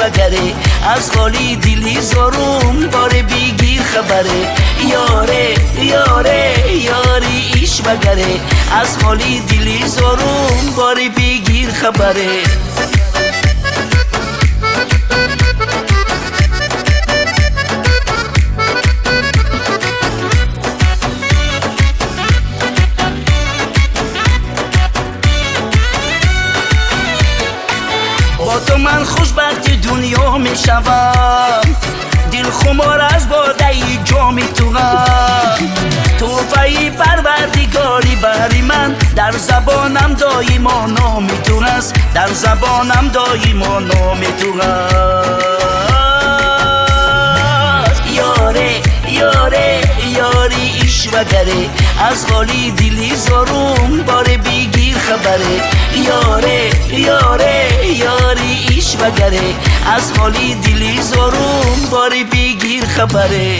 وگره از حالی دلی زارم باره بگیر خبره یاره یاره یاری ایش وگره از حالی دلی زارم باره بگیر خبره با تو من خوشبخت دنیا می شوم دل خمار از باده جام توام توفه پروردگاری بری من در زبانم دایما نام تو است در زبانم دایما نام تو است یاره یاره یاری ایش وگره از حالی دلی زارم باره بگیر خبره یاره یاره یاری ایش وگره از حالی دلی زارم باره بگیر خبره